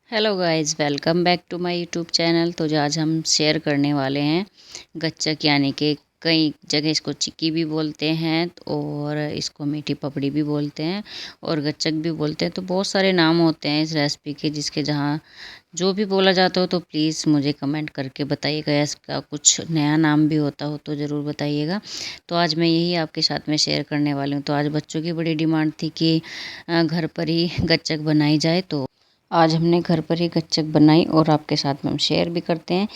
Hello guys, welcome back to my YouTube channel. तो जो आज हम शेयर करने वाले हैं गच्चक, यानी कि कई जगह इसको चिक्की भी बोलते हैं और इसको मीठी पपड़ी भी बोलते हैं और गच्चक भी बोलते हैं। तो बहुत सारे नाम होते हैं इस रेसिपी के, जिसके जहाँ जो भी बोला जाता हो तो प्लीज़ मुझे कमेंट करके बताइएगा। इसका कुछ नया नाम भी होता हो तो ज़रूर बताइएगा। तो आज मैं यही आपके साथ में शेयर करने वाली हूँ। तो आज बच्चों की बड़ी डिमांड थी कि घर पर ही गच्चक बनाई जाए, तो आज हमने घर पर ही गच्चक बनाई और आपके साथ में हम शेयर भी करते हैं।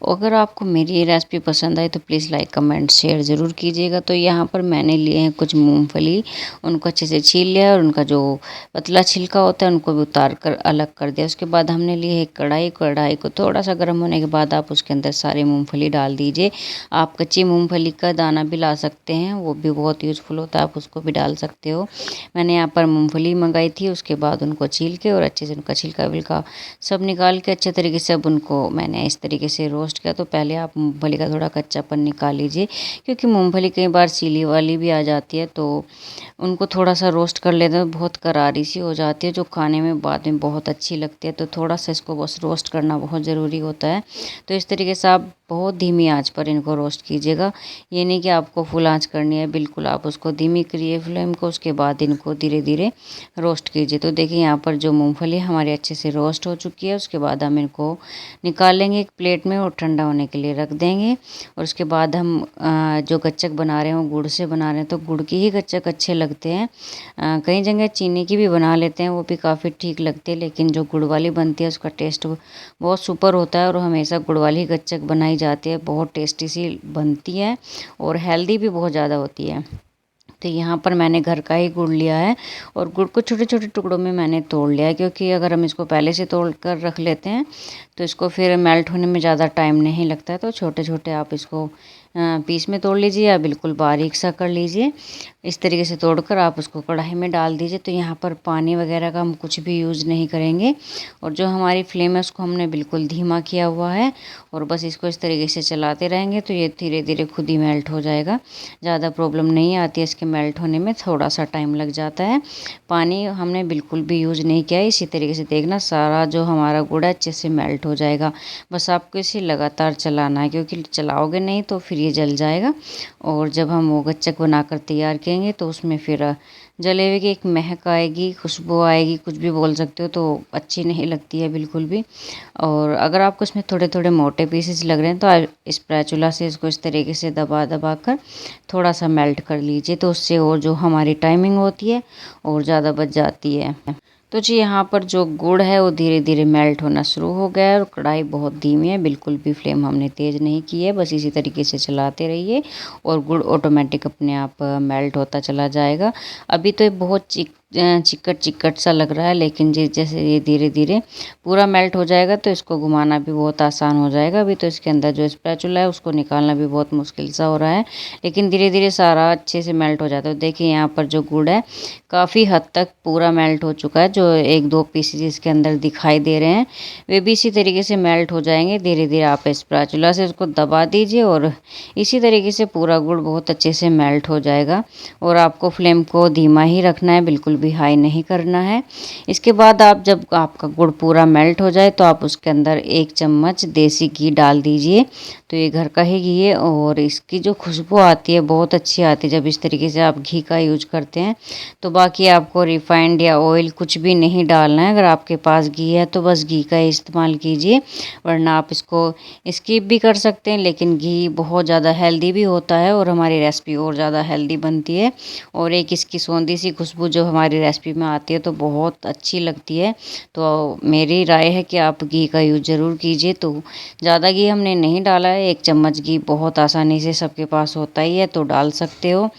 अगर आपको मेरी ये रेसिपी पसंद आई तो प्लीज़ लाइक कमेंट शेयर ज़रूर कीजिएगा। तो यहाँ पर मैंने लिए हैं कुछ मूंगफली, उनको अच्छे से छील लिया है और उनका जो पतला छिलका होता है उनको भी उतार कर अलग कर दिया। उसके बाद हमने लिए एक कढ़ाई को थोड़ा सा गर्म होने के बाद आप उसके अंदर सारी मूँगफली डाल दीजिए। आप कच्ची मूँगफली का दाना भी ला सकते हैं, वो भी बहुत यूज़फुल होता है, आप उसको भी डाल सकते हो। मैंने यहाँ पर मूँगफली मंगाई थी, उसके बाद उनको छील के और अच्छे से उनका छिलका विलका सब निकाल के अच्छे तरीके से अब उनको मैंने इस तरीके से रोस्ट किया। तो पहले आप मूंगफली का थोड़ा कच्चापन निकाल लीजिए, क्योंकि मूंगफली कई बार सीली वाली भी आ जाती है, तो उनको थोड़ा सा रोस्ट कर लेते हैं। बहुत करारी सी हो जाती है जो खाने में बाद में बहुत अच्छी लगती है। तो थोड़ा सा इसको बस रोस्ट करना बहुत ज़रूरी होता है। तो इस तरीके से आप बहुत धीमी आंच पर इनको रोस्ट कीजिएगा। ये नहीं कि आपको फुल आंच करनी है, बिल्कुल आप उसको धीमी करिए फ्लेम को। उसके बाद इनको धीरे धीरे रोस्ट कीजिए। तो देखिए यहाँ पर जो मूंगफली हमारी अच्छे से रोस्ट हो चुकी है। उसके बाद हम इनको निकाल लेंगे एक प्लेट में और ठंडा होने के लिए रख देंगे। और उसके बाद हम जो गच्चक बना रहे हैं वो गुड़ से बना रहे हैं, तो गुड़ की ही गच्चक अच्छे लगते हैं। कई जगह चीनी की भी बना लेते हैं, वो भी काफ़ी ठीक लगती है, लेकिन जो गुड़ वाली बनती है उसका टेस्ट बहुत सुपर होता है और हमेशा गुड़ वाली गच्चक बनाई जाती है। बहुत टेस्टी सी बनती है और हेल्दी भी बहुत ज़्यादा होती है। तो यहाँ पर मैंने घर का ही गुड़ लिया है और गुड़ को छोटे छोटे टुकड़ों में मैंने तोड़ लिया है, क्योंकि अगर हम इसको पहले से तोड़ कर रख लेते हैं तो इसको फिर मेल्ट होने में ज़्यादा टाइम नहीं लगता है। तो छोटे छोटे आप इसको पीस में तोड़ लीजिए या बिल्कुल बारीक सा कर लीजिए। इस तरीके से तोड़कर आप उसको कढ़ाई में डाल दीजिए। तो यहाँ पर पानी वगैरह का हम कुछ भी यूज़ नहीं करेंगे और जो हमारी फ्लेम है उसको हमने बिल्कुल धीमा किया हुआ है और बस इसको इस तरीके से चलाते रहेंगे तो ये धीरे धीरे खुद ही मेल्ट हो जाएगा। ज़्यादा प्रॉब्लम नहीं आती है इसके मेल्ट होने में, थोड़ा सा टाइम लग जाता है। पानी हमने बिल्कुल भी यूज़ नहीं किया है। इसी तरीके से देखना सारा जो हमारा गुड़ है अच्छे से मेल्ट हो जाएगा। बस आपको इसे लगातार चलाना है, क्योंकि चलाओगे नहीं तो फिर ये जल जाएगा। और जब हम वो गच्चक बनाकर तैयार करेंगे तो उसमें फिर जलेबी की एक महक आएगी, खुशबू आएगी, कुछ भी बोल सकते हो, तो अच्छी नहीं लगती है बिल्कुल भी। और अगर आपको इसमें थोड़े थोड़े मोटे पीसेस लग रहे हैं तो आप स्पैचुला से इसको इस तरीके से दबा दबा कर थोड़ा सा मेल्ट कर लीजिए। तो उससे और जो हमारी टाइमिंग होती है और ज़्यादा बच जाती है। तो जी यहाँ पर जो गुड़ है वो धीरे धीरे मेल्ट होना शुरू हो गया है और कढ़ाई बहुत धीमी है, बिल्कुल भी फ्लेम हमने तेज़ नहीं की है। बस इसी तरीके से चलाते रहिए और गुड़ ऑटोमेटिक अपने आप मेल्ट होता चला जाएगा। अभी तो ये बहुत चिकट चिकट सा लग रहा है, लेकिन जैसे ये धीरे धीरे पूरा मेल्ट हो जाएगा तो इसको घुमाना भी बहुत आसान हो जाएगा। अभी तो इसके अंदर जो स्पैचुला है उसको निकालना भी बहुत मुश्किल सा हो रहा है, लेकिन धीरे धीरे सारा अच्छे से मेल्ट हो जाता है। देखिए यहाँ पर जो गुड़ है काफ़ी हद तक पूरा मेल्ट हो चुका है। जो एक दो पीसेस इसके अंदर दिखाई दे रहे हैं वे भी इसी तरीके से मेल्ट हो जाएंगे। धीरे धीरे आप स्पैचुला से उसको दबा दीजिए और इसी तरीके से पूरा गुड़ बहुत अच्छे से मेल्ट हो जाएगा। और आपको फ्लेम को धीमा ही रखना है, बिल्कुल भी हाई नहीं करना है। इसके बाद आप जब आपका गुड़ पूरा मेल्ट हो जाए तो आप उसके अंदर 1 चम्मच देसी घी डाल दीजिए। तो ये घर का ही घी है और इसकी जो खुशबू आती है बहुत अच्छी आती है जब इस तरीके से आप घी का यूज करते हैं। तो बाकी आपको रिफाइंड या ऑयल कुछ भी नहीं डालना है। अगर आपके पास घी है तो बस घी का ही इस्तेमाल कीजिए, वरना आप इसको स्किप भी कर सकते हैं। लेकिन घी बहुत ज़्यादा हेल्दी भी होता है और हमारी रेसिपी और ज़्यादा हेल्दी बनती है। और एक इसकी सौंधी सी खुशबू जो हमारी रेसिपी में आती है तो बहुत अच्छी लगती है। तो मेरी राय है कि आप घी का यूज़ ज़रूर कीजिए। तो ज़्यादा घी हमने नहीं डाला है, 1 चम्मच घी बहुत आसानी से सबके पास होता ही है, तो डाल सकते हो।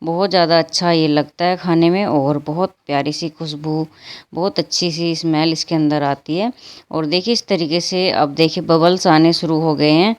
बहुत ज़्यादा अच्छा ये लगता है खाने में और बहुत प्यारी सी खुशबू, बहुत अच्छी सी स्मेल इसके अंदर आती है। और देखिए इस तरीके से अब देखिए बबल्स आने शुरू हो गए हैं।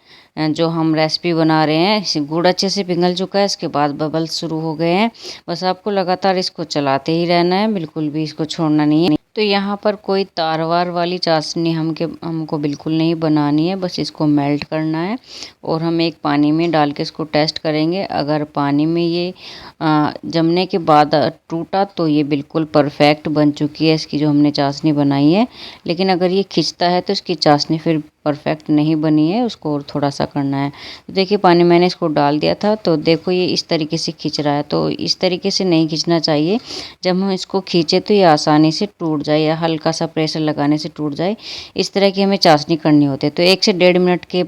जो हम रेसिपी बना रहे हैं गुड़ अच्छे से पिघल चुका है, इसके बाद बबल्स शुरू हो गए हैं। बस आपको लगातार इसको चलाते ही रहना है, बिल्कुल भी इसको छोड़ना नहीं है। तो यहाँ पर कोई तार वार वाली चाशनी हमको बिल्कुल नहीं बनानी है, बस इसको मेल्ट करना है और हम एक पानी में डाल के इसको टेस्ट करेंगे। अगर पानी में ये जमने के बाद टूटा तो ये बिल्कुल परफेक्ट बन चुकी है इसकी जो हमने चाशनी बनाई है। लेकिन अगर ये खिंचता है तो इसकी चाशनी फिर परफेक्ट नहीं बनी है, उसको और थोड़ा सा करना है। तो देखिए पानी मैंने इसको डाल दिया था, तो देखो ये इस तरीके से खिंच रहा है। तो इस तरीके से नहीं खींचना चाहिए, जब हम इसको खींचे तो ये आसानी से टूट जाए या हल्का सा प्रेशर लगाने से टूट जाए। इस तरह की हमें चाशनी करनी होती है। तो 1 से 1.5 मिनट के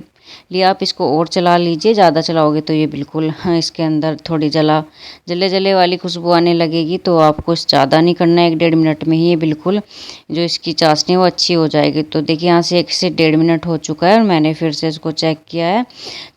लिए आप इसको और चला लीजिए। ज़्यादा चलाओगे तो ये बिल्कुल इसके अंदर थोड़ी जले जले वाली खुशबू आने लगेगी। तो आपको ज़्यादा नहीं करना है, 1-1.5 मिनट में ही ये बिल्कुल जो इसकी चाशनी वो अच्छी हो जाएगी। तो देखिए यहाँ से 1 से 1.5 मिनट हो चुका है और मैंने फिर से इसको चेक किया है।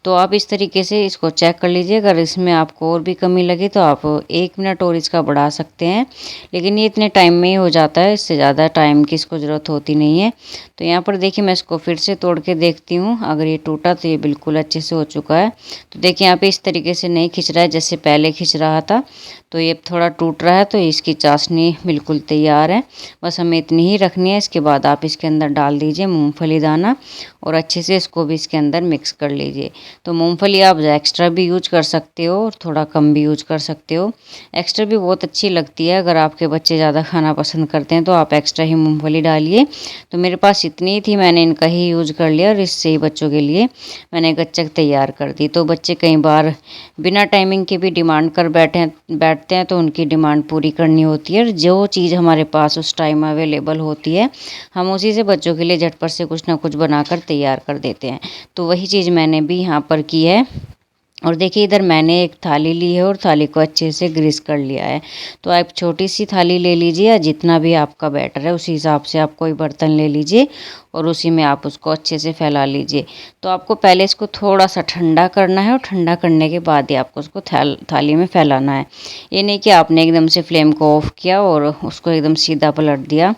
तो आप इस तरीके से इसको चेक कर लीजिए। अगर इसमें आपको और भी कमी लगे तो आप 1 मिनट और इसका बढ़ा सकते हैं, लेकिन ये इतने टाइम में ही हो जाता है, इससे ज़्यादा टाइम की इसको ज़रूरत होती नहीं है। तो यहाँ पर देखिए मैं इसको फिर से तोड़ के देखती हूँ। अगर ये टूटा तो ये बिल्कुल अच्छे से हो चुका है। तो देखिए यहाँ पे इस तरीके से नहीं खिंच रहा है जैसे पहले खिंच रहा था, तो ये थोड़ा टूट रहा है। तो इसकी चाशनी बिल्कुल तैयार है, बस हमें इतनी ही रखनी है। इसके बाद आप इसके अंदर डाल दीजिए मूंगफली दाना और अच्छे से इसको भी इसके अंदर मिक्स कर लीजिए। तो मूंगफली आप एक्स्ट्रा भी यूज कर सकते हो और थोड़ा कम भी यूज कर सकते हो। एक्स्ट्रा भी बहुत अच्छी लगती है, अगर आपके बच्चे ज़्यादा खाना पसंद करते हैं तो आप एक्स्ट्रा ही मूंगफली डालिए। तो मेरे पास इतनी ही थी, मैंने इनका ही यूज कर लिया और इससे ही बच्चों के लिए मैंने गच्चक तैयार कर दी। तो बच्चे कई बार बिना टाइमिंग के भी डिमांड कर बैठते हैं, तो उनकी डिमांड पूरी करनी होती है। और जो चीज़ हमारे पास उस टाइम अवेलेबल होती है हम उसी से बच्चों के लिए झटपट से कुछ ना कुछ बनाकर तैयार कर देते हैं। तो वही चीज़ मैंने भी यहाँ पर की है। और देखिए इधर मैंने एक थाली ली है और थाली को अच्छे से ग्रीस कर लिया है। तो आप छोटी सी थाली ले लीजिए या जितना भी आपका बैटर है उसी हिसाब से आप कोई बर्तन ले लीजिए और उसी में आप उसको अच्छे से फैला लीजिए। तो आपको पहले इसको थोड़ा सा ठंडा करना है और ठंडा करने के बाद ही आपको उसको थाली में फैलाना है। ये नहीं कि आपने एकदम से फ्लेम को ऑफ किया और उसको एकदम सीधा पलट दिया।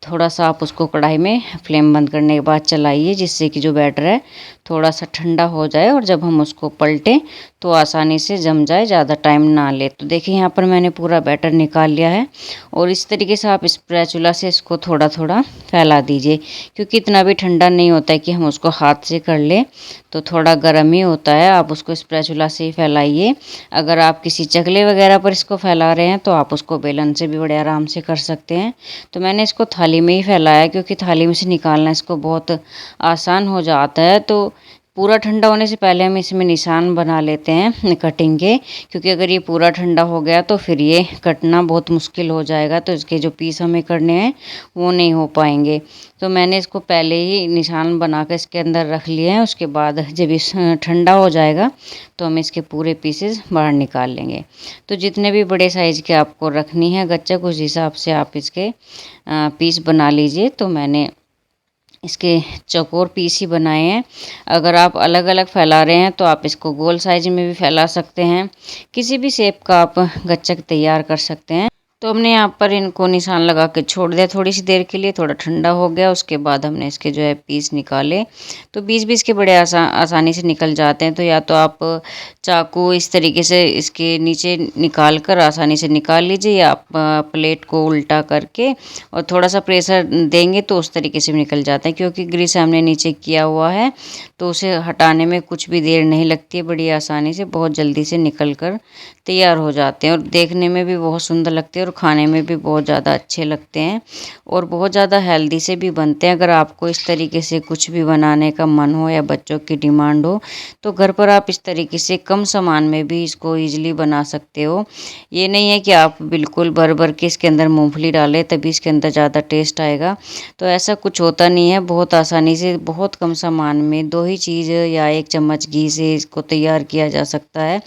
थोड़ा सा आप उसको कढ़ाई में फ्लेम बंद करने के बाद चलाइए, जिससे कि जो बैटर है थोड़ा सा ठंडा हो जाए और जब हम उसको पलटें तो आसानी से जम जाए, ज़्यादा टाइम ना ले। तो देखिए यहाँ पर मैंने पूरा बैटर निकाल लिया है और इस तरीके से आप स्पैचुला से इसको थोड़ा थोड़ा फैला दीजिए, क्योंकि इतना भी ठंडा नहीं होता है कि हम उसको हाथ से कर लें, तो थोड़ा गर्म ही होता है। आप उसको स्पैचुला से ही फैलाइए। अगर आप किसी चकले वगैरह पर इसको फैला रहे हैं तो आप उसको बेलन से भी बड़े आराम से कर सकते हैं। तो मैंने इसको थाली में ही फैलाया, क्योंकि थाली में से निकालना इसको बहुत आसान हो जाता है। तो पूरा ठंडा होने से पहले हम इसमें निशान बना लेते हैं कटिंग के, क्योंकि अगर ये पूरा ठंडा हो गया तो फिर ये कटना बहुत मुश्किल हो जाएगा। तो इसके जो पीस हमें करने हैं वो नहीं हो पाएंगे। तो मैंने इसको पहले ही निशान बना कर इसके अंदर रख लिए हैं। उसके बाद जब इस ठंडा हो जाएगा तो हम इसके पूरे पीसेस बाहर निकाल लेंगे। तो जितने भी बड़े साइज़ के आपको रखनी है गच्चक, उस हिसाब से आप इसके पीस बना लीजिए। तो मैंने इसके चौकोर पीस ही बनाए हैं। अगर आप अलग अलग फैला रहे हैं तो आप इसको गोल साइज में भी फैला सकते हैं, किसी भी शेप का आप गच्चक तैयार कर सकते हैं। तो हमने यहाँ पर इनको निशान लगा के छोड़ दिया थोड़ी सी देर के लिए, थोड़ा ठंडा हो गया। उसके बाद हमने इसके जो है पीस निकाले, तो बीच के बड़े आसानी से निकल जाते हैं। तो या तो आप चाकू इस तरीके से इसके नीचे निकाल कर आसानी से निकाल लीजिए, या आप प्लेट को उल्टा करके और थोड़ा सा प्रेशर देंगे तो उस तरीके से भी निकल जाता है। क्योंकि ग्रीस हमने नीचे किया हुआ है तो उसे हटाने में कुछ भी देर नहीं लगती है, बड़ी आसानी से बहुत जल्दी से निकल कर तैयार हो जाते हैं और देखने में भी बहुत सुंदर लगते हैं और खाने में भी बहुत ज़्यादा अच्छे लगते हैं और बहुत ज़्यादा हेल्दी से भी बनते हैं। अगर आपको इस तरीके से कुछ भी बनाने का मन हो या बच्चों की डिमांड हो तो घर पर आप इस तरीके से कम सामान में भी इसको ईजिली बना सकते हो। ये नहीं है कि आप बिल्कुल भर भर के इसके अंदर मूंगफली डालें तभी इसके अंदर ज़्यादा टेस्ट आएगा, तो ऐसा कुछ होता नहीं है। बहुत आसानी से बहुत कम सामान में 2 ही चीज़ या 1 चम्मच घी से इसको तैयार किया जा सकता है,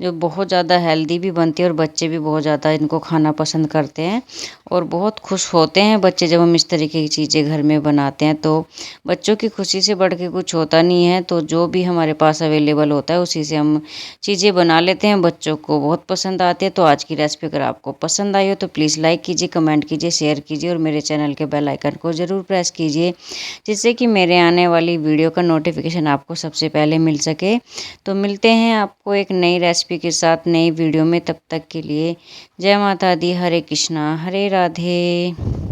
जो बहुत ज़्यादा हेल्दी भी बनती है और बच्चे भी बहुत ज़्यादा इनको खाना पसंद करते हैं और बहुत खुश होते हैं बच्चे जब हम इस तरीके की चीज़ें घर में बनाते हैं। तो बच्चों की खुशी से बढ़ के कुछ होता नहीं है, तो जो भी हमारे पास अवेलेबल होता है उसी से हम चीज़ें बना लेते हैं, बच्चों को बहुत पसंद आती है। तो आज की रेसिपी अगर आपको पसंद आई हो तो प्लीज़ लाइक कीजिए, कमेंट कीजिए, शेयर कीजिए और मेरे चैनल के बेल आइकन को ज़रूर प्रेस कीजिए, जिससे कि मेरे आने वाली वीडियो का नोटिफिकेशन आपको सबसे पहले मिल सके। तो मिलते हैं आपको एक नई रेसिपी के साथ नई वीडियो में, तब तक के लिए जय माता दी, हरे कृष्णा, हरे राधे।